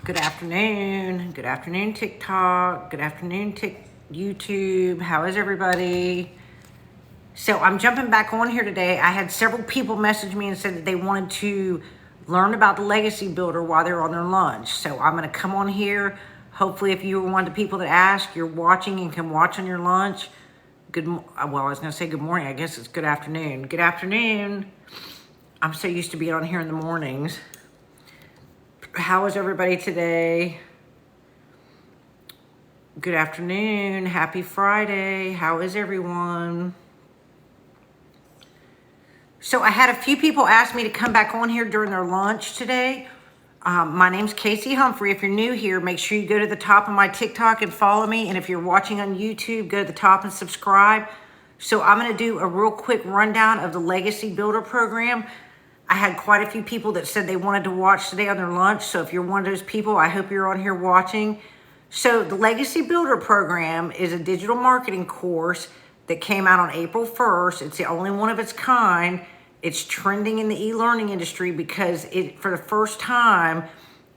Good afternoon. Good afternoon, TikTok. Good afternoon, YouTube. How is everybody? So I'm jumping back on here today. I had several people message me and said that they wanted to learn about the Legacy Builder while they're on their lunch. So I'm going to come on here. Hopefully, if you were one of the people that asked, you're watching and can watch on your lunch. Well, I was going to say good morning. I guess it's good afternoon. Good afternoon. I'm so used to being on here in the mornings. How is everybody today? Good afternoon. Happy Friday. How is everyone? So I had a few people ask me to come back on here during their lunch today. My name's Casey Humphrey. If you're new here, make sure you go to the top of my TikTok and follow me. And if you're watching on YouTube, go to the top and subscribe. So I'm going to do a real quick rundown of the Legacy Builder program. I had quite a few people that said they wanted to watch today on their lunch. So if you're one of those people, I hope you're on here watching. So the Legacy Builder program is a digital marketing course that came out on April 1st. It's the only one of its kind. It's trending in the e-learning industry because for the first time,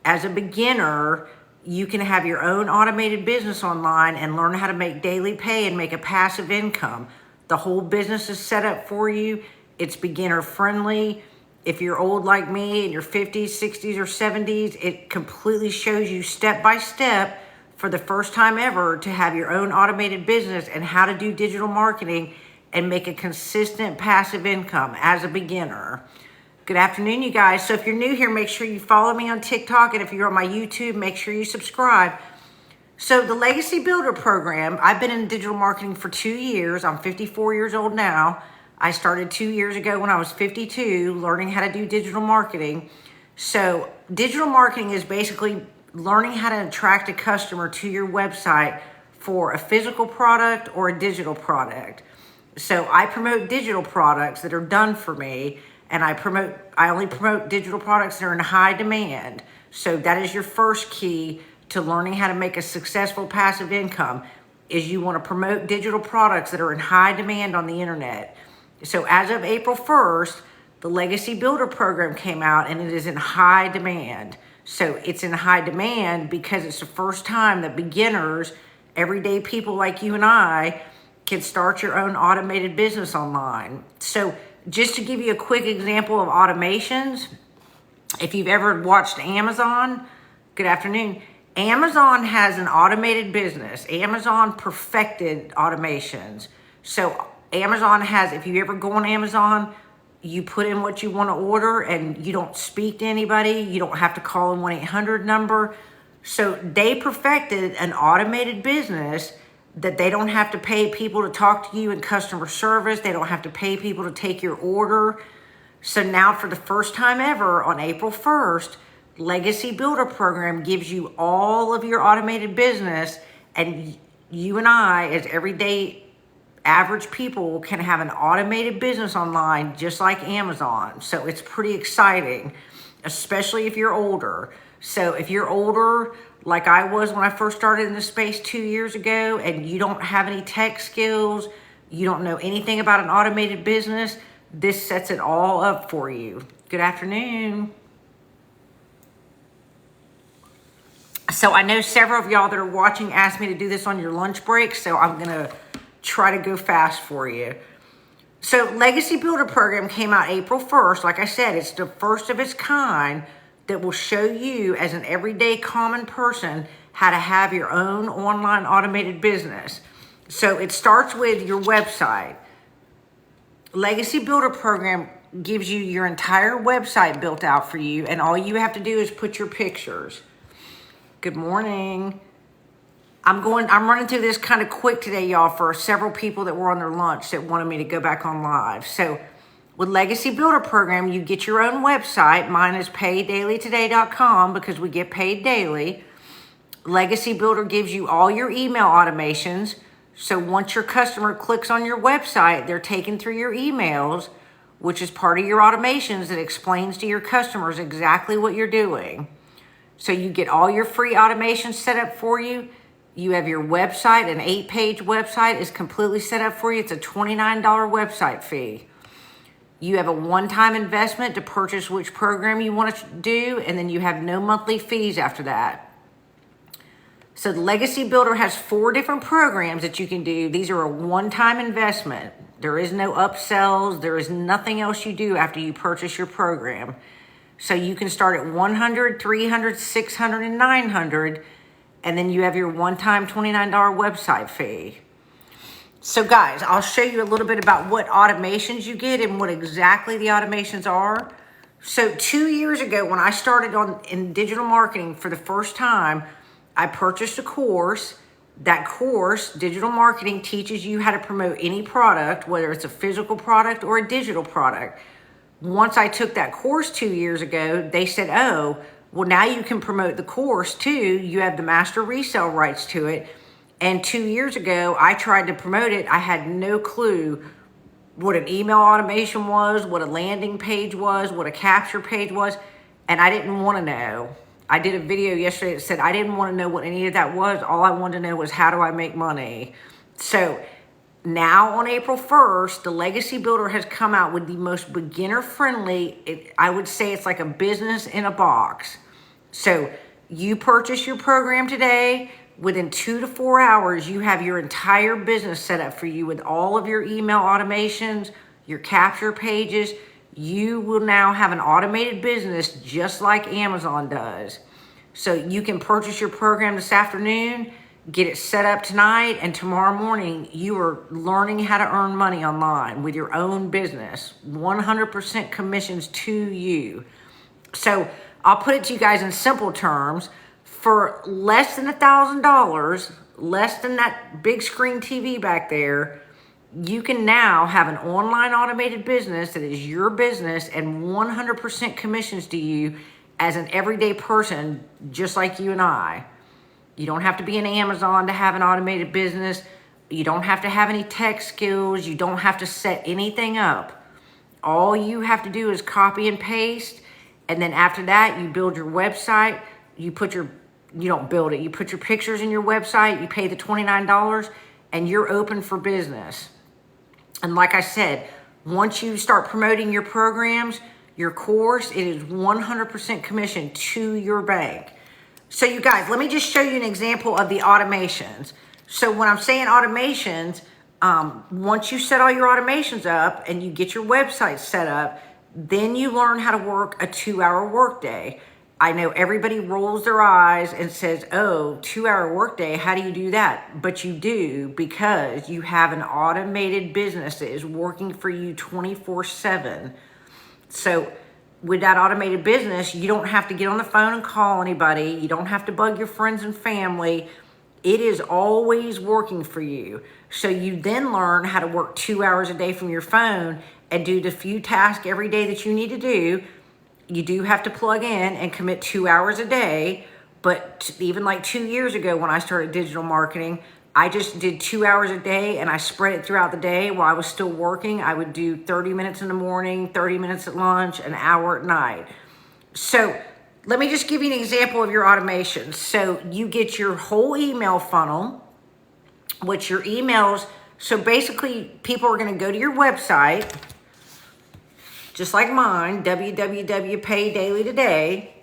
as a beginner, you can have your own automated business online and learn how to make daily pay and make a passive income. The whole business is set up for you. It's beginner friendly. If you're old like me, in your 50s, 60s, or 70s, it completely shows you step by step for the first time ever to have your own automated business and how to do digital marketing and make a consistent passive income as a beginner. Good afternoon, you guys. So if you're new here, make sure you follow me on TikTok. And if you're on my YouTube, make sure you subscribe. So the Legacy Builder program, I've been in digital marketing for 2 years. I'm 54 years old now. I started 2 years ago when I was 52, learning how to do digital marketing. So digital marketing is basically learning how to attract a customer to your website for a physical product or a digital product. So I promote digital products that are done for me, and I only promote digital products that are in high demand. So that is your first key to learning how to make a successful passive income, is you want to promote digital products that are in high demand on the internet. So as of April 1st, the Legacy Builder program came out and it is in high demand. So it's in high demand because it's the first time that beginners, everyday people like you and I, can start your own automated business online. So just to give you a quick example of automations, if you've ever watched Amazon, good afternoon. Amazon has an automated business. Amazon perfected automations. So Amazon has, if you ever go on Amazon, you put in what you want to order and you don't speak to anybody. You don't have to call a 1-800 number. So they perfected an automated business that they don't have to pay people to talk to you in customer service. They don't have to pay people to take your order. So now for the first time ever on April 1st, Legacy Builder program gives you all of your automated business, and you and I, as everyday average people, can have an automated business online just like Amazon. So it's pretty exciting, especially if you're older. So if you're older, like I was when I first started in this space 2 years ago, and you don't have any tech skills, you don't know anything about an automated business, this sets it all up for you. Good afternoon. So I know several of y'all that are watching asked me to do this on your lunch break, so I'm going to try to go fast for you. So Legacy Builder program came out April 1st. Like I said, it's the first of its kind that will show you as an everyday common person how to have your own online automated business. So it starts with your website. Legacy Builder program gives you your entire website built out for you, and all you have to do is put your pictures. Good morning. I'm running through this kind of quick today, y'all, for several people that were on their lunch that wanted me to go back on live. So with Legacy Builder program, you get your own website. Mine is paydailytoday.com because we get paid daily. Legacy Builder gives you all your email automations. So once your customer clicks on your website, they're taken through your emails, which is part of your automations that explains to your customers exactly what you're doing. So you get all your free automations set up for you. You have your website, an 8-page website is completely set up for you. It's a $29 website fee. You have a one-time investment to purchase which program you want to do, and then you have no monthly fees after that. So the Legacy Builder has 4 different programs that you can do. These are a one-time investment. There is no upsells. There is nothing else you do after you purchase your program. So you can start at 100, 300, 600, and 900, and then you have your one-time $29 website fee. So guys, I'll show you a little bit about what automations you get and what exactly the automations are. So 2 years ago, when I started in digital marketing for the first time, I purchased a course. That course, digital marketing, teaches you how to promote any product, whether it's a physical product or a digital product. Once I took that course 2 years ago, they said, oh, well, now you can promote the course too. You have the master resale rights to it. And 2 years ago, I tried to promote it. I had no clue what an email automation was, what a landing page was, what a capture page was, and I didn't want to know. I did a video yesterday that said I didn't want to know what any of that was. All I wanted to know was, how do I make money? So now on April 1st, the Legacy Builder has come out with the most beginner-friendly, I would say it's like a business in a box. So you purchase your program today. Within 2 to 4 hours, you have your entire business set up for you with all of your email automations, your capture pages. You will now have an automated business just like Amazon does. So you can purchase your program this afternoon, get it set up tonight, and tomorrow morning you are learning how to earn money online with your own business. 100% commissions to you. So I'll put it to you guys in simple terms. For less than $1,000, less than that big screen TV back there, you can now have an online automated business that is your business and 100% commissions to you as an everyday person, just like you and I. You don't have to be an Amazon to have an automated business. You don't have to have any tech skills. You don't have to set anything up. All you have to do is copy and paste. And then after that, you build your website. You don't build it. You put your pictures in your website. You pay the $29 and you're open for business. And like I said, once you start promoting your programs, your course, it is 100% commission to your bank. So you guys, let me just show you an example of the automations. So when I'm saying automations, once you set all your automations up and you get your website set up, then you learn how to work a 2-hour workday. I know everybody rolls their eyes and says, oh, 2-hour workday, how do you do that? But you do, because you have an automated business that is working for you 24/7. So with that automated business, you don't have to get on the phone and call anybody. You don't have to bug your friends and family. It is always working for you. So you then learn how to work 2 hours a day from your phone and do the few tasks every day that you need to do. You do have to plug in and commit 2 hours a day. But even like 2 years ago when I started digital marketing, I just did 2 hours a day and I spread it throughout the day while I was still working. I would do 30 minutes in the morning, 30 minutes at lunch, an hour at night. So let me just give you an example of your automation. So you get your whole email funnel, which your emails, so basically people are going to go to your website, just like mine, www.paydailytoday. Today.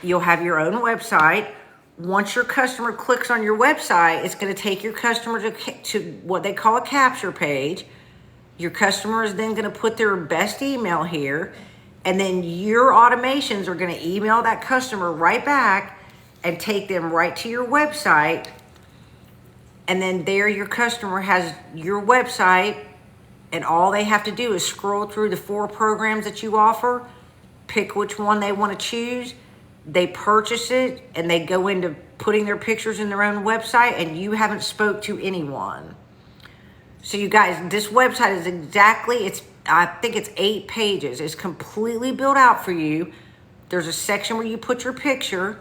You'll have your own website. Once your customer clicks on your website, it's going to take your customer to what they call a capture page. Your customer is then going to put their best email here, and then your automations are going to email that customer right back and take them right to your website. And then there your customer has your website, and all they have to do is scroll through the 4 programs that you offer, pick which one they want to choose. They purchase it and they go into putting their pictures in their own website, and you haven't spoke to anyone. So you guys, this website is I think it's 8 pages. It's completely built out for you. There's a section where you put your picture,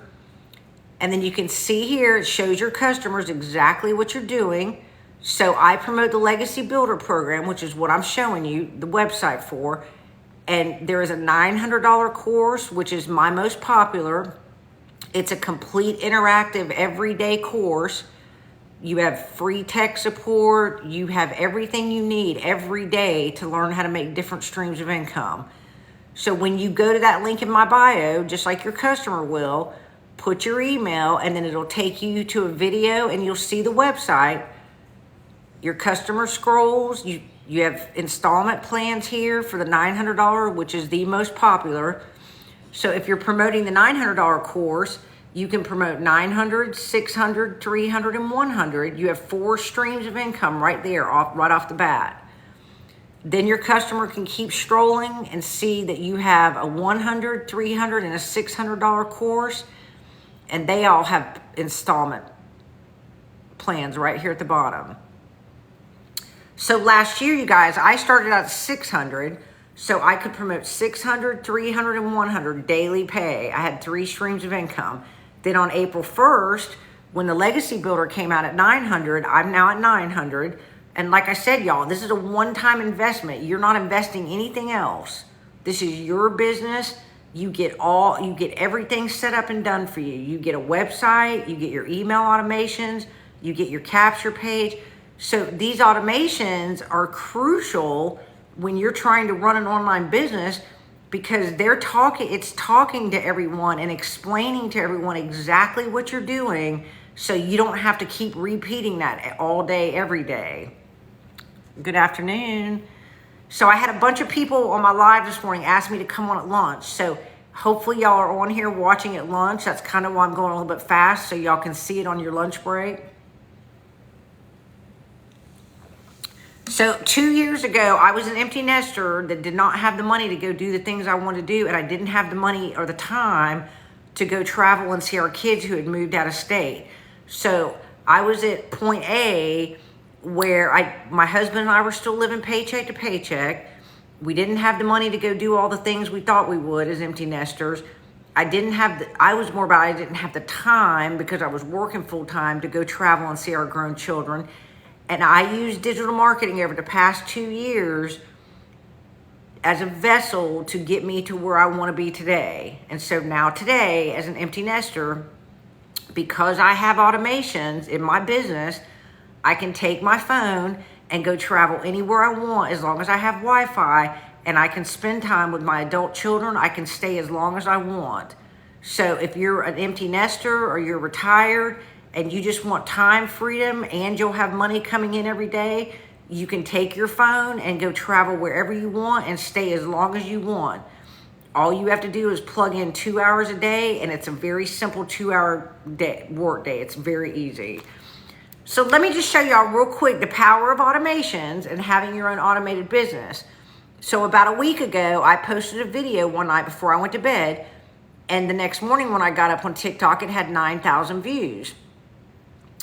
and then you can see here, it shows your customers exactly what you're doing. So I promote the Legacy Builder program, which is what I'm showing you the website for. And there is a $900 course, which is my most popular. It's a complete interactive everyday course. You have free tech support. You have everything you need every day to learn how to make different streams of income. So when you go to that link in my bio, just like your customer will, put your email and then it'll take you to a video and you'll see the website. Your customer scrolls. You have installment plans here for the $900, which is the most popular. So if you're promoting the $900 course, you can promote 900, 600, 300, and 100. You have 4 streams of income right there, right off the bat. Then your customer can keep strolling and see that you have a $100, $300, and a $600 course, and they all have installment plans right here at the bottom. So last year, you guys, I started out at 600, so I could promote 600, 300, and 100 daily pay. I had 3 streams of income. Then on April 1st, when the Legacy Builder came out at 900, I'm now at 900. And like I said, y'all, this is a one-time investment. You're not investing anything else. This is your business. You get everything set up and done for you. You get a website, you get your email automations, you get your capture page. So these automations are crucial when you're trying to run an online business, because it's talking to everyone and explaining to everyone exactly what you're doing, so you don't have to keep repeating that all day, every day. Good afternoon. So I had a bunch of people on my live this morning ask me to come on at lunch. So hopefully y'all are on here watching at lunch. That's kind of why I'm going a little bit fast, so y'all can see it on your lunch break. So 2 years ago, I was an empty nester that did not have the money to go do the things I wanted to do, and I didn't have the money or the time to go travel and see our kids who had moved out of state. So I was at point A where my husband and I were still living paycheck to paycheck. We didn't have the money to go do all the things we thought we would as empty nesters. I didn't have I didn't have the time, because I was working full time, to go travel and see our grown children. And I used digital marketing over the past 2 years as a vessel to get me to where I want to be today. And so now today, as an empty nester, because I have automations in my business, I can take my phone and go travel anywhere I want as long as I have Wi-Fi, and I can spend time with my adult children. I can stay as long as I want. So if you're an empty nester or you're retired and you just want time freedom and you'll have money coming in every day, you can take your phone and go travel wherever you want and stay as long as you want. All you have to do is plug in 2 hours a day, and it's a very simple 2-hour work day. It's very easy. So let me just show y'all real quick the power of automations and having your own automated business. So about a week ago, I posted a video one night before I went to bed, and the next morning when I got up on TikTok, it had 9,000 views.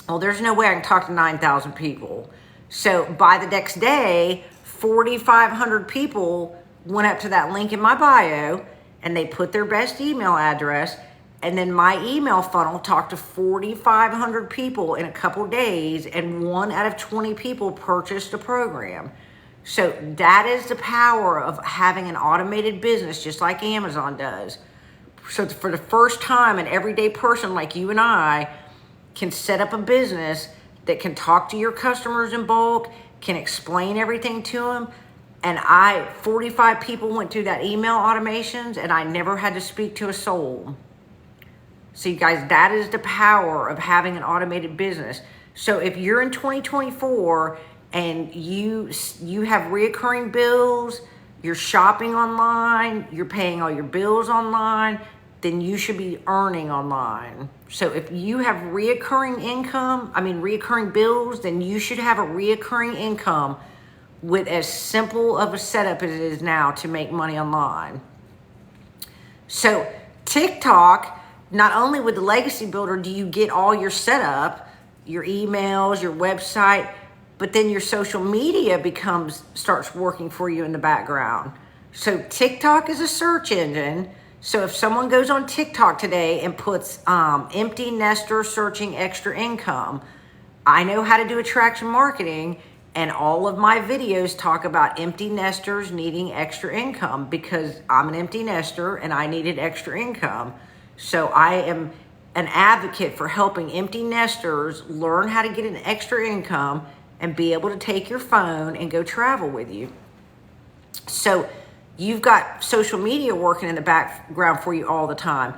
Well, there's no way I can talk to 9,000 people. So by the next day, 4,500 people went up to that link in my bio and they put their best email address. And then my email funnel talked to 4,500 people in a couple days, and 1 out of 20 people purchased a program. So that is the power of having an automated business, just like Amazon does. So for the first time, an everyday person like you and I can set up a business that can talk to your customers in bulk, can explain everything to them. And 45 people went through that email automations, and I never had to speak to a soul. So you guys, that is the power of having an automated business. So if you're in 2024 and you have reoccurring bills, you're shopping online, you're paying all your bills online, then you should be earning online. So if you have reoccurring bills, then you should have a reoccurring income with as simple of a setup as it is now to make money online. So TikTok, not only with the Legacy Builder do you get all your setup, your emails, your website, but then your social media starts working for you in the background. So TikTok is a search engine. So if someone goes on TikTok today and puts empty nester searching extra income, I know how to do attraction marketing, and all of my videos talk about empty nesters needing extra income because I'm an empty nester and I needed extra income. So I am an advocate for helping empty nesters learn how to get an extra income and be able to take your phone and go travel with you. So you've got social media working in the background for you all the time.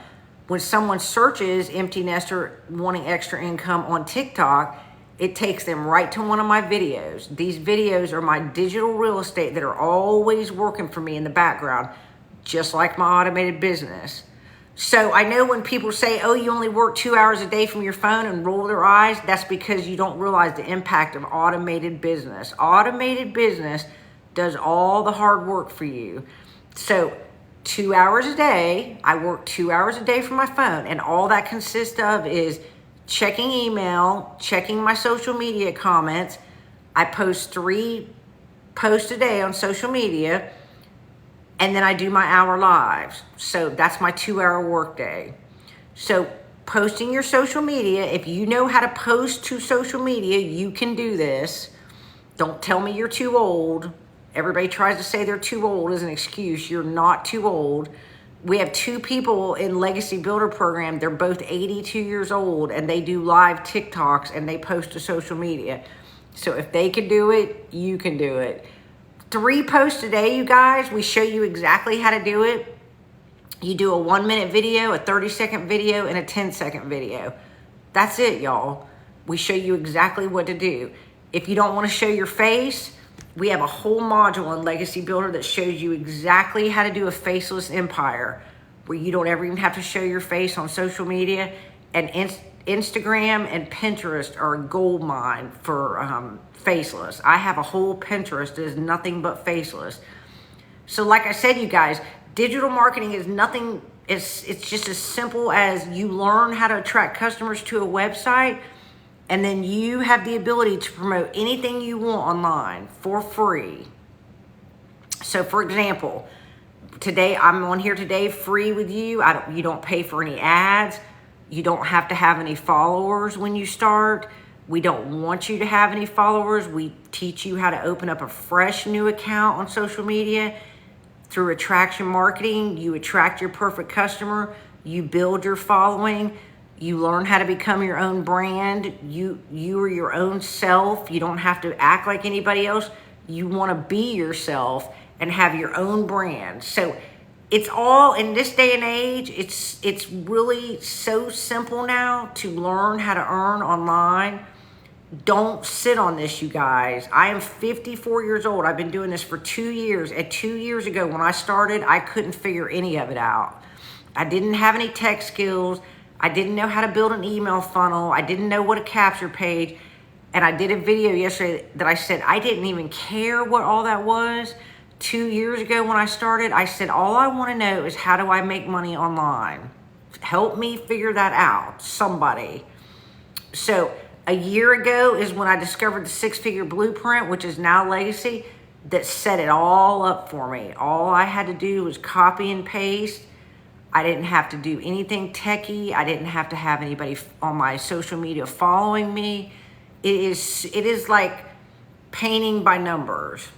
When someone searches empty nester wanting extra income on TikTok, it takes them right to one of my videos. These videos are my digital real estate that are always working for me in the background, just like my automated business. So I know when people say, oh, you only work 2 hours a day from your phone and roll their eyes, that's because you don't realize the impact of automated business. Automated business does all the hard work for you. So 2 hours a day, I work 2 hours a day from my phone, and all that consists of is checking email, checking my social media comments. I post 3 posts a day on social media, and then I do my hour lives. So that's my 2 hour workday. So posting your social media, if you know how to post to social media, you can do this. Don't tell me you're too old. Everybody tries to say they're too old as an excuse. You're not too old. We have 2 people in Legacy Builder Program. They're both 82 years old, and they do live TikToks, and they post to social media. So if they can do it, you can do it. 3 posts a day, you guys. We show you exactly how to do it. You do a 1-minute video, a 30-second video, and a 10-second video. That's it, y'all. We show you exactly what to do. If you don't want to show your face, we have a whole module in Legacy Builder that shows you exactly how to do a faceless empire, where you don't ever even have to show your face on social media. And Instagram and Pinterest are a gold mine for faceless. I have a whole Pinterest that is nothing but faceless. So like I said, you guys, digital marketing is nothing. It's just as simple as you learn how to attract customers to a website, and then you have the ability to promote anything you want online for free. So for example, today, I'm on here today free with you. You don't pay for any ads. You don't have to have any followers when you start. We don't want you to have any followers. We teach you how to open up a fresh new account on social media. Through attraction marketing, you attract your perfect customer. You build your following. You learn how to become your own brand. You are your own self. You don't have to act like anybody else. You want to be yourself and have your own brand. So it's all, in this day and age, it's really so simple now to learn how to earn online. Don't sit on this, you guys. I am 54 years old. I've been doing this for 2 years. And 2 years ago when I started, I couldn't figure any of it out. I didn't have any tech skills. I didn't know how to build an email funnel. I didn't know what a capture page. And I did a video yesterday that I said I didn't even care what all that was. 2 years ago when I started, I said, all I want to know is how do I make money online? Help me figure that out, somebody. So a year ago is when I discovered the 6-figure blueprint, which is now Legacy, that set it all up for me. All I had to do was copy and paste. I didn't have to do anything techie. I didn't have to have anybody on my social media following me. It is like painting by numbers.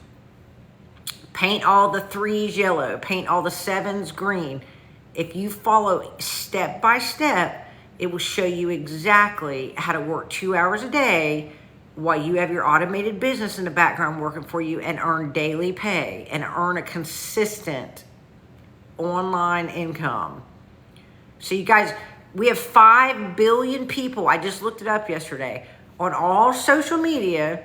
Paint all the 3s yellow, paint all the 7s green. If you follow step by step, it will show you exactly how to work 2 hours a day while you have your automated business in the background working for you, and earn daily pay and earn a consistent online income. So you guys, we have 5 billion people. I just looked it up yesterday. On all social media,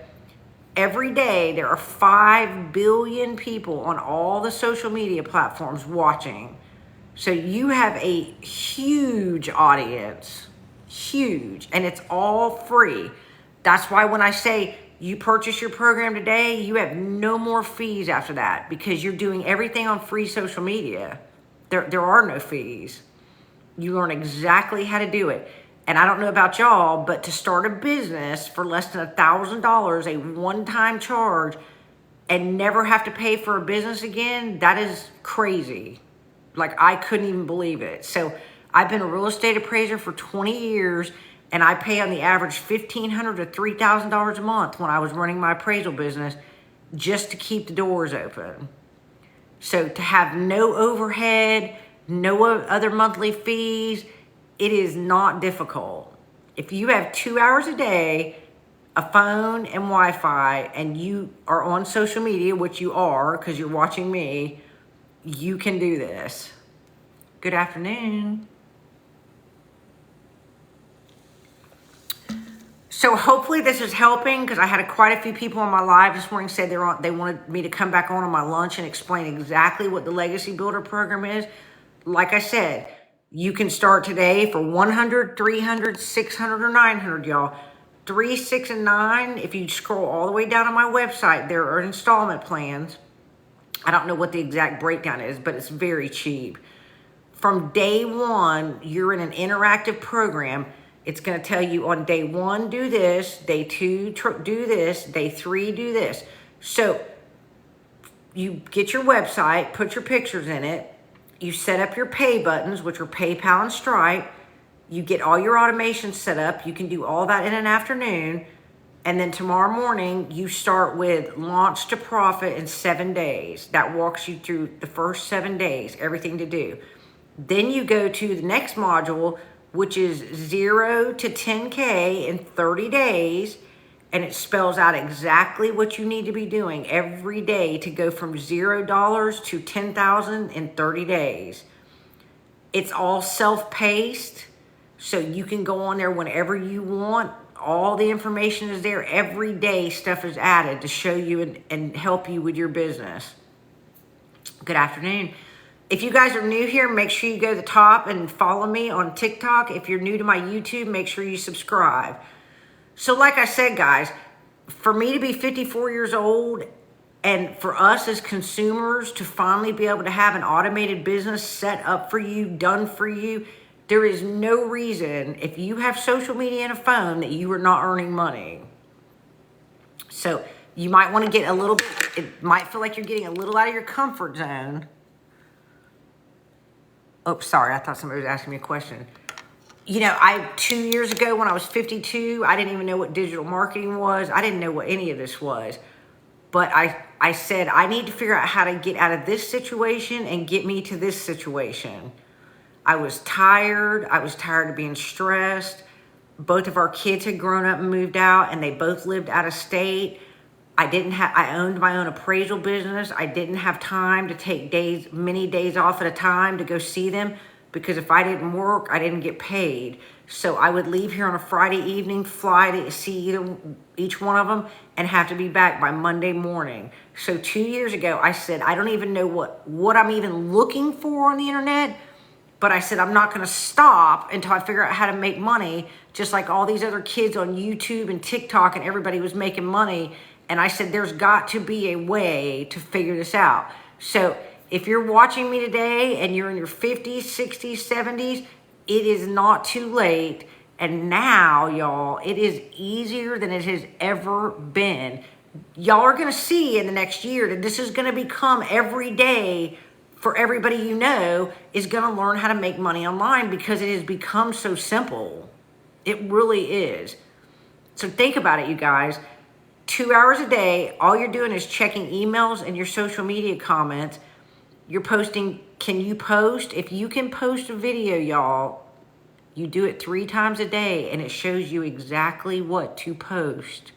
every day there are 5 billion people on all the social media platforms watching. So you have a huge audience, huge, and it's all free. That's why when I say you purchase your program today, you have no more fees after that, because you're doing everything on free social media. There are no fees. You learn exactly how to do it. And I don't know about y'all, but to start a business for less than $1,000, a one-time charge, and never have to pay for a business again, that is crazy. Like, I couldn't even believe it. So I've been a real estate appraiser for 20 years, and I pay on the average $1,500 to $3,000 a month when I was running my appraisal business just to keep the doors open. So to have no overhead, no other monthly fees, It is not difficult. If you have 2 hours a day, a phone and Wi-Fi, and you are on social media, which you are because you're watching me, you can do this. Good afternoon. So hopefully this is helping, because I had quite a few people on my live this morning say they wanted me to come back on my lunch and explain exactly what the Legacy Builder program is. Like I said, you can start today for 100, 300, 600, or 900, y'all. 3, 6, and 9, if you scroll all the way down on my website, there are installment plans. I don't know what the exact breakdown is, but it's very cheap. From day one, you're in an interactive program. It's going to tell you on day 1, do this, day 2, do this, day 3, do this. So you get your website, put your pictures in it, you set up your pay buttons, which are PayPal and Stripe. You get all your automation set up. You can do all that in an afternoon. And then tomorrow morning, you start with Launch to Profit in 7 days. That walks you through the first 7 days, everything to do. Then you go to the next module, which is 0 to 10K in 30 days. And it spells out exactly what you need to be doing every day to go from $0 to $10,000 in 30 days. It's all self-paced, so you can go on there whenever you want. All the information is there. Every day stuff is added to show you and help you with your business. Good afternoon. If you guys are new here, make sure you go to the top and follow me on TikTok. If you're new to my YouTube, make sure you subscribe. So like I said, guys, for me to be 54 years old and for us as consumers to finally be able to have an automated business set up for you, done for you, there is no reason, if you have social media and a phone, that you are not earning money. So you might want to get a little bit, it might feel like you're getting a little out of your comfort zone. Oh, sorry, I thought somebody was asking me a question. You know, 2 years ago when I was 52, I didn't even know what digital marketing was. I didn't know what any of this was. But I said, I need to figure out how to get out of this situation and get me to this situation. I was tired. I was tired of being stressed. Both of our kids had grown up and moved out, and they both lived out of state. I owned my own appraisal business. I didn't have time to take many days off at a time to go see them, because if I didn't work, I didn't get paid. So I would leave here on a Friday evening, fly to see each one of them, and have to be back by Monday morning. So 2 years ago, I said, I don't even know what I'm even looking for on the internet, but I said, I'm not going to stop until I figure out how to make money, just like all these other kids on YouTube and TikTok, and everybody was making money. And I said, there's got to be a way to figure this out. So if you're watching me today and you're in your 50s, 60s, 70s, it is not too late. And now, y'all, it is easier than it has ever been. Y'all are going to see in the next year that this is going to become every day for everybody you know is going to learn how to make money online, because it has become so simple. It really is. So think about it, you guys. 2 hours a day, all you're doing is checking emails and your social media comments. You're posting. Can you post? If you can post a video, y'all, you do it 3 times a day and it shows you exactly what to post.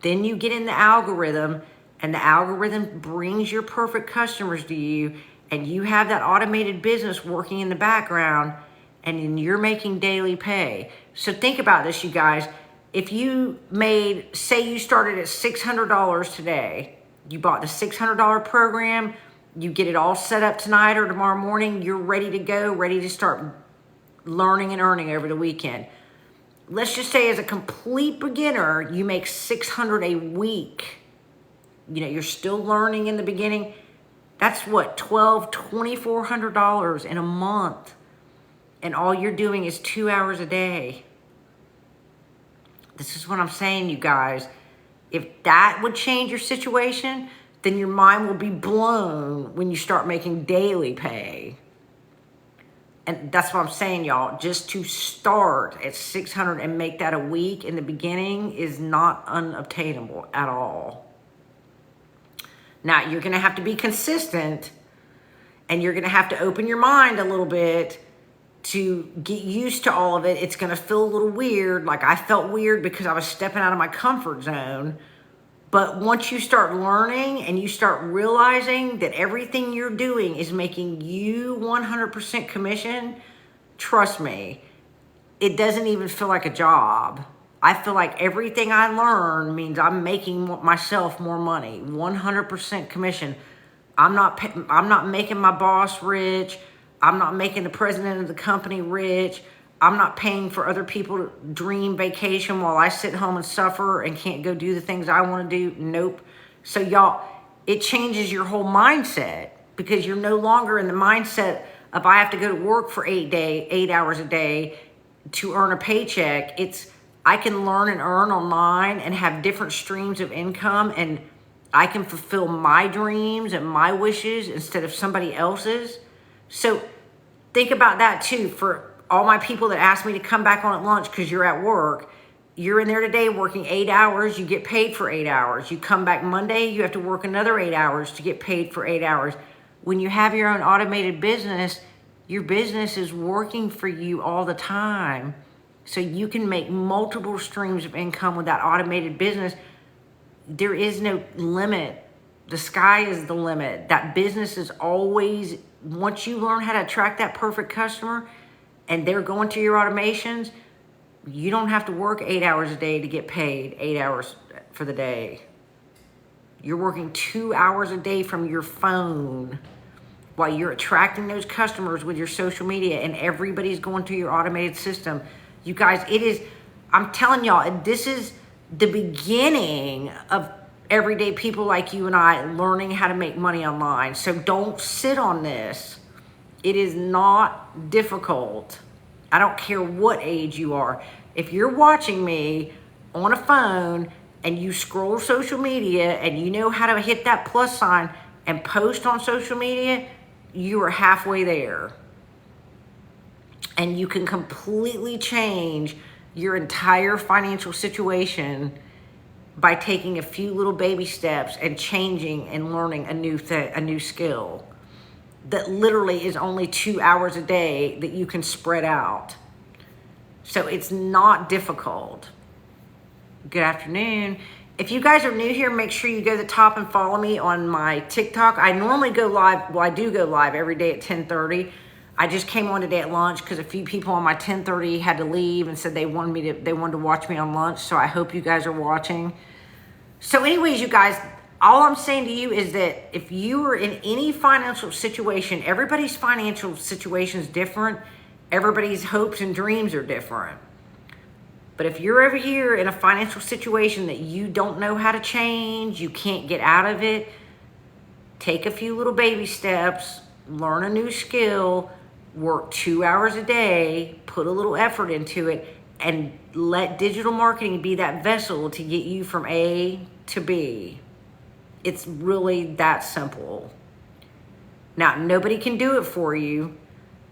Then you get in the algorithm, and the algorithm brings your perfect customers to you, and you have that automated business working in the background, and then you're making daily pay. So think about this, you guys. If you say you started at $600 today, you bought the $600 program, you get it all set up tonight or tomorrow morning, you're ready to go, ready to start learning and earning over the weekend. Let's just say as a complete beginner, you make $600 a week. You know, you're still learning in the beginning. That's what, $1,200, $2,400 in a month. And all you're doing is 2 hours a day. This is what I'm saying, you guys. If that would change your situation, then your mind will be blown when you start making daily pay. And that's what I'm saying, y'all. Just to start at $600 and make that a week in the beginning is not unobtainable at all. Now, you're going to have to be consistent, and you're going to have to open your mind a little bit to get used to all of it. It's going to feel a little weird. Like I felt weird because I was stepping out of my comfort zone. But once you start learning and you start realizing that everything you're doing is making you 100% commission, trust me, it doesn't even feel like a job. I feel like everything I learn means I'm making myself more money, 100% commission. I'm not making my boss rich. I'm not making the president of the company rich. I'm not paying for other people to dream vacation while I sit home and suffer and can't go do the things I want to do. Nope. So y'all, it changes your whole mindset because you're no longer in the mindset of I have to go to work for 8 hours a day to earn a paycheck. It's I can learn and earn online and have different streams of income, and I can fulfill my dreams and my wishes instead of somebody else's. So think about that too. For all my people that ask me to come back on at lunch because you're at work, you're in there today working 8 hours, you get paid for 8 hours. You come back Monday, you have to work another 8 hours to get paid for 8 hours. When you have your own automated business, your business is working for you all the time. So you can make multiple streams of income with that automated business. There is no limit. The sky is the limit. That business is always, once you learn how to attract that perfect customer and they're going to your automations, you don't have to work 8 hours a day to get paid 8 hours for the day. You're working 2 hours a day from your phone while you're attracting those customers with your social media, and everybody's going to your automated system. You guys, I'm telling y'all, this is the beginning of everyday people like you and I learning how to make money online. So don't sit on this. It is not difficult. I don't care what age you are. If you're watching me on a phone and you scroll social media and you know how to hit that plus sign and post on social media, you are halfway there. And you can completely change your entire financial situation by taking a few little baby steps and changing and learning a new skill that literally is only 2 hours a day that you can spread out. So it's not difficult. Good afternoon. If you guys are new here, make sure you go to the top and follow me on my TikTok. I normally go live. Well, I do go live every day at 10:30. I just came on today at lunch because a few people on my 10:30 had to leave and said they wanted to watch me on lunch. So I hope you guys are watching. So anyways, you guys, all I'm saying to you is that if you are in any financial situation, everybody's financial situation is different. Everybody's hopes and dreams are different. But if you're over here in a financial situation that you don't know how to change, you can't get out of it, take a few little baby steps, learn a new skill, work 2 hours a day, put a little effort into it, and let digital marketing be that vessel to get you from A to B. It's really that simple. Now, nobody can do it for you.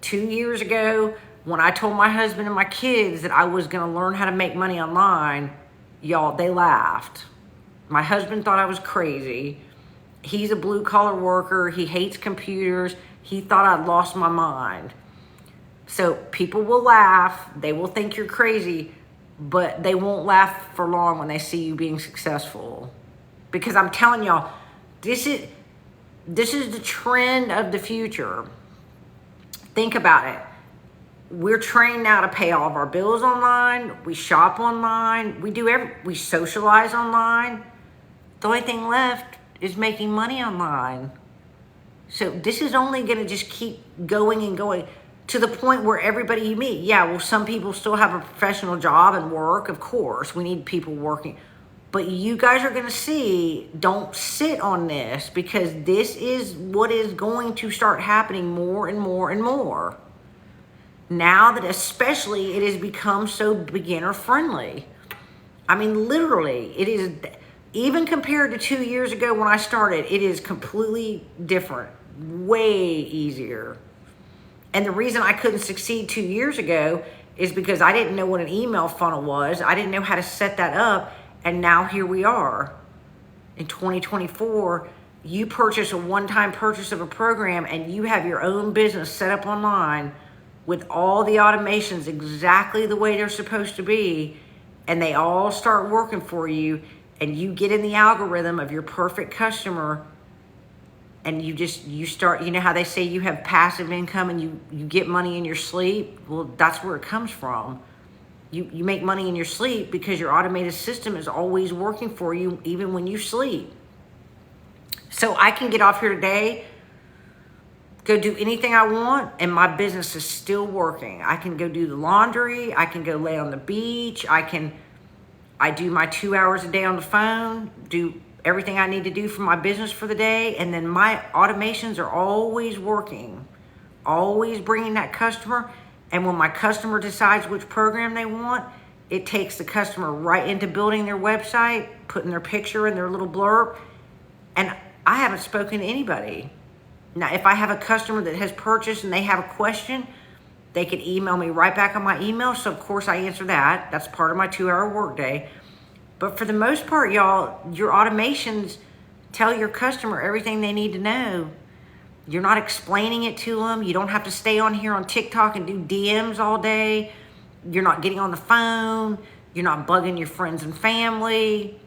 2 years ago, when I told my husband and my kids that I was going to learn how to make money online, y'all, they laughed. My husband thought I was crazy. He's a blue-collar worker. He hates computers. He thought I'd lost my mind. So people will laugh. They will think you're crazy, but they won't laugh for long when they see you being successful. Because I'm telling y'all, this is the trend of the future. Think about it. We're trained now to pay all of our bills online. We shop online. We socialize online. The only thing left is making money online. So this is only going to just keep going and going to the point where everybody you meet, yeah, well, some people still have a professional job and work. Of course, we need people working. But you guys are going to see, don't sit on this, because this is what is going to start happening more and more and more. Now that especially it has become so beginner friendly. I mean, literally, it is, even compared to 2 years ago when I started, it is completely different, way easier. And the reason I couldn't succeed 2 years ago is because I didn't know what an email funnel was. I didn't know how to set that up. And now here we are in 2024. You purchase a one-time purchase of a program and you have your own business set up online. with all the automations exactly the way they're supposed to be, and they all start working for you, and you get in the algorithm of your perfect customer, and you start, you know how they say you have passive income and you get money in your sleep? Well, that's where it comes from. You make money in your sleep because your automated system is always working for you even when you sleep. So I can get off here today, go do anything I want, and my business is still working. I can go do the laundry, I can go lay on the beach, I do my 2 hours a day on the phone, do everything I need to do for my business for the day, and then my automations are always working, always bringing that customer. And when my customer decides which program they want, it takes the customer right into building their website, putting their picture in their little blurb, and I haven't spoken to anybody. Now, if I have a customer that has purchased and they have a question, they can email me right back on my email. So, of course, I answer that. That's part of my 2-hour workday. But for the most part, y'all, your automations tell your customer everything they need to know. You're not explaining it to them. You don't have to stay on here on TikTok and do DMs all day. You're not getting on the phone. You're not bugging your friends and family.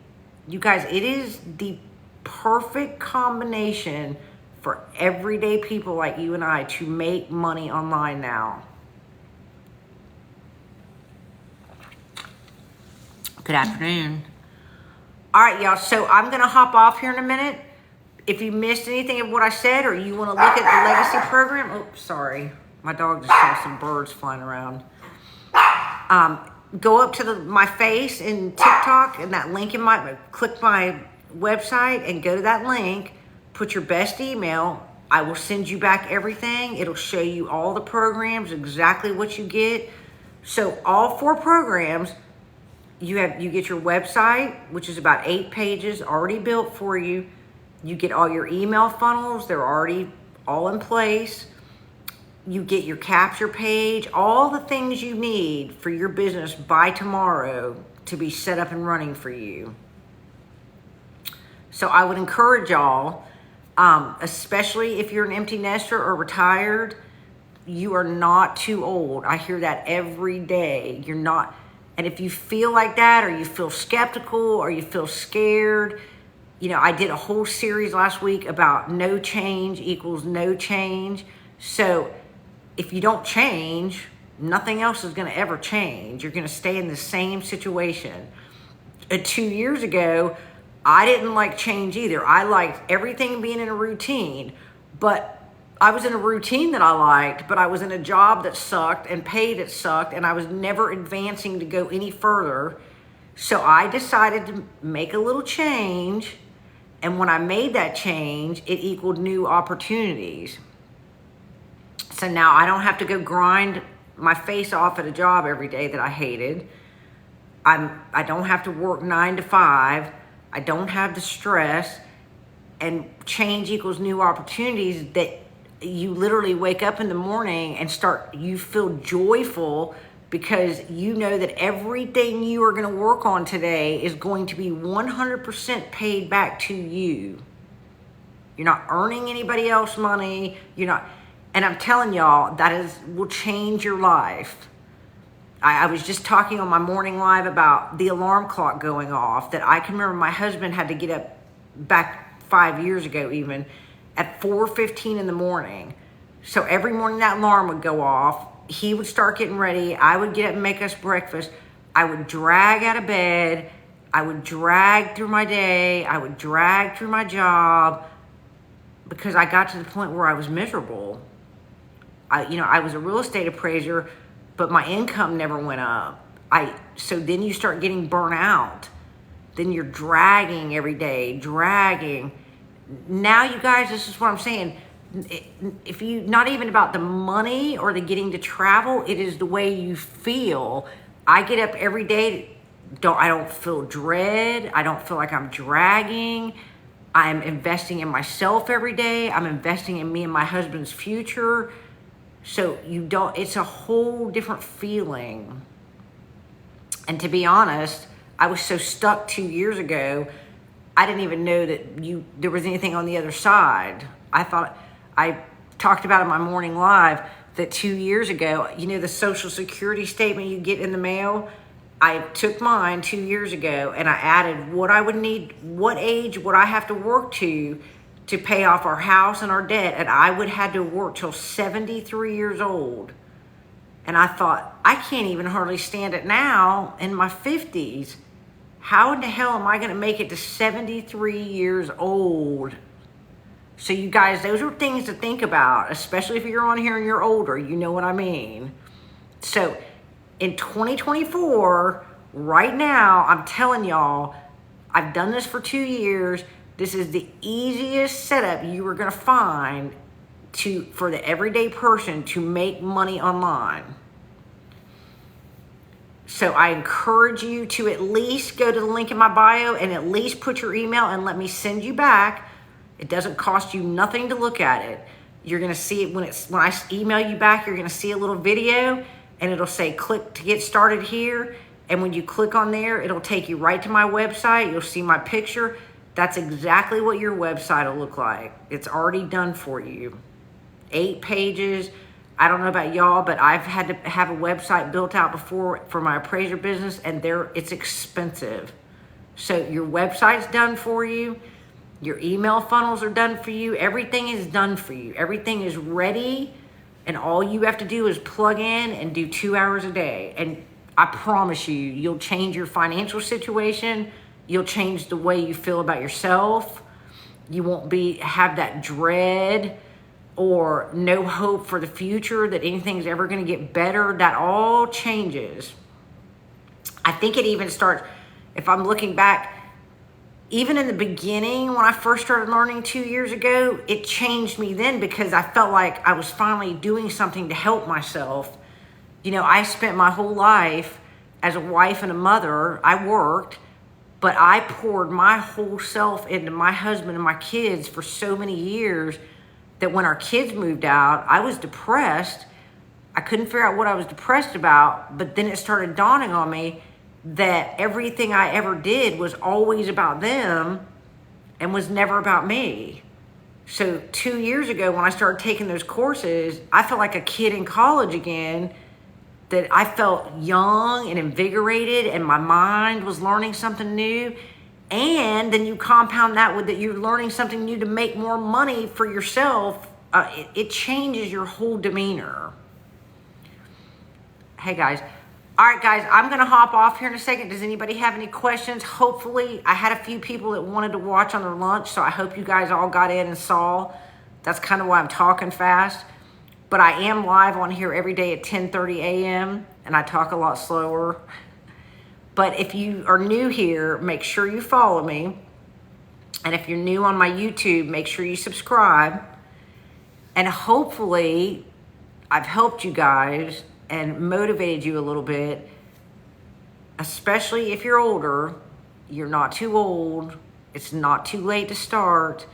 You guys, it is the perfect combination for everyday people like you and I to make money online now. Good afternoon. All right, y'all. So I'm going to hop off here in a minute. If you missed anything of what I said, or you want to look at the legacy program, oh, sorry. My dog just saw some birds flying around. Go up to my face in TikTok and that link click my website and go to that link, put your best email. I will send you back everything. It'll show you all the programs, exactly what you get. So all 4 programs, you get your website, which is about 8 pages already built for you. You get all your email funnels. They're already all in place. You get your capture page, all the things you need for your business by tomorrow to be set up and running for you. So I would encourage y'all, especially if you're an empty nester or retired, you are not too old. I hear that every day. You're not. And if you feel like that, or you feel skeptical, or you feel scared, you know, I did a whole series last week about no change equals no change. So if you don't change, nothing else is going to ever change. You're going to stay in the same situation. 2 years ago, I didn't like change either. I liked everything being in a routine, but I was in a routine that I liked, but I was in a job that sucked and paid it sucked, and I was never advancing to go any further. So I decided to make a little change, and when I made that change, it equaled new opportunities. So now I don't have to go grind my face off at a job every day that I hated. I don't have to work 9 to 5. I don't have the stress, and change equals new opportunities that you literally wake up in the morning and you feel joyful because you know that everything you are going to work on today is going to be 100% paid back to you. You're not earning anybody else money. And I'm telling y'all, will change your life. I was just talking on my morning live about the alarm clock going off, that I can remember my husband had to get up back 5 years ago even at 4:15 in the morning. So every morning that alarm would go off. He would start getting ready. I would get up and make us breakfast. I would drag out of bed. I would drag through my day. I would drag through my job because I got to the point where I was miserable. I was a real estate appraiser, but my income never went up. So then you start getting burnt out. Then you're dragging every day, dragging. Now, you guys, this is what I'm saying. If you, not even about the money or the getting to travel, it is the way you feel. I get up every day. I don't feel dread. I don't feel like I'm dragging. I'm investing in myself every day. I'm investing in me and my husband's future. So it's a whole different feeling. And to be honest, I was so stuck 2 years ago, I didn't even know that there was anything on the other side. I talked about in my morning live, that 2 years ago, you know, the Social Security statement you get in the mail, I took mine 2 years ago and I added what I would need, what age would I have to work to pay off our house and our debt. And I would have to work till 73 years old. And I thought, I can't even hardly stand it now in my 50s. How in the hell am I going to make it to 73 years old? So you guys, those are things to think about, especially if you're on here and you're older. You know what I mean? So in 2024, right now, I'm telling y'all, I've done this for 2 years. This is the easiest setup you are going to find for the everyday person to make money online. So I encourage you to at least go to the link in my bio and at least put your email and let me send you back. It doesn't cost you nothing to look at it. You're going to see it when I email you back, you're going to see a little video and it'll say click to get started here. And when you click on there, it'll take you right to my website. You'll see my picture. That's exactly what your website will look like. It's already done for you. 8 pages. I don't know about y'all, but I've had to have a website built out before for my appraiser business, and it's expensive. So your website's done for you. Your email funnels are done for you. Everything is done for you. Everything is ready, and all you have to do is plug in and do 2 hours a day. And I promise you, you'll change your financial situation. You'll change the way you feel about yourself. You won't have that dread or no hope for the future that anything's ever going to get better. That all changes. I think it even starts, if I'm looking back, even in the beginning when I first started learning 2 years ago, it changed me then because I felt like I was finally doing something to help myself. You know, I spent my whole life as a wife and a mother. I worked, but I poured my whole self into my husband and my kids for so many years that when our kids moved out, I was depressed. I couldn't figure out what I was depressed about, but then it started dawning on me that everything I ever did was always about them and was never about me. So 2 years ago, when I started taking those courses, I felt like a kid in college again, that I felt young and invigorated and my mind was learning something new. And then you compound that with that you're learning something new to make more money for yourself. It changes your whole demeanor. Hey guys. All right, guys, I'm going to hop off here in a second. Does anybody have any questions? Hopefully, I had a few people that wanted to watch on their lunch, so I hope you guys all got in and saw. That's kind of why I'm talking fast. But I am live on here every day at 10:30 a.m., and I talk a lot slower. But if you are new here, make sure you follow me. And if you're new on my YouTube, make sure you subscribe. And hopefully, I've helped you guys and motivated you a little bit, especially if you're older. You're not too old. It's not too late to start.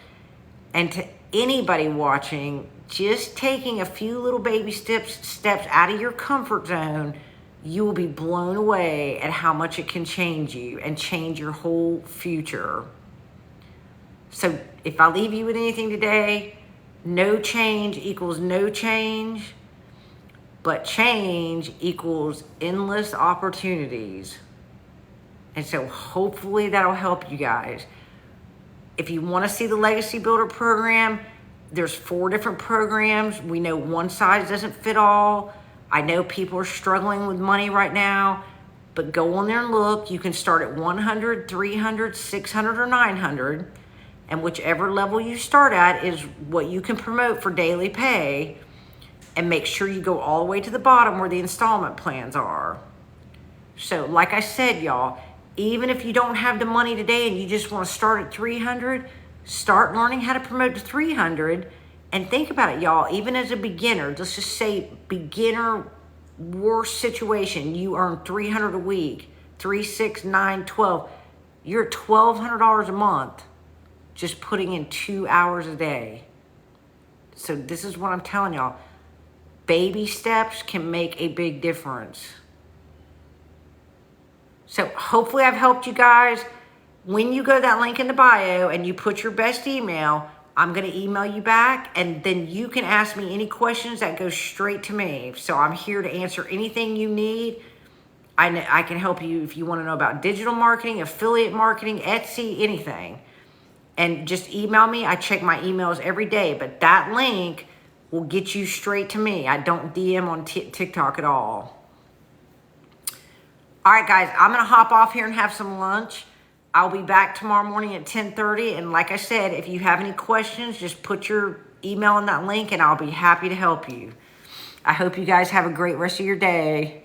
And to anybody watching, just taking a few little baby steps out of your comfort zone, you will be blown away at how much it can change you and change your whole future. So if I leave you with anything today, no change equals no change, but change equals endless opportunities. And so hopefully that'll help you guys. If you want to see the Legacy Builder program, there's 4 different programs. We know one size doesn't fit all. I know people are struggling with money right now, but go on there and look. You can start at 100, 300, 600, or 900. And whichever level you start at is what you can promote for daily pay. And make sure you go all the way to the bottom where the installment plans are. So like I said, y'all, even if you don't have the money today and you just want to start at 300, start learning how to promote to 300. And think about it, y'all, even as a beginner, let's just say beginner, worst situation, you earn $300 a week, 3, 6, 9, 12. You're at $1,200 a month just putting in 2 hours a day. So this is what I'm telling y'all. Baby steps can make a big difference. So hopefully I've helped you guys. When you go to that link in the bio and you put your best email, I'm going to email you back, and then you can ask me any questions that go straight to me. So I'm here to answer anything you need. I can help you if you want to know about digital marketing, affiliate marketing, Etsy, anything. And just email me. I check my emails every day, but that link will get you straight to me. I don't DM on TikTok at all. All right, guys, I'm going to hop off here and have some lunch. I'll be back tomorrow morning at 10:30. And like I said, if you have any questions, just put your email in that link and I'll be happy to help you. I hope you guys have a great rest of your day.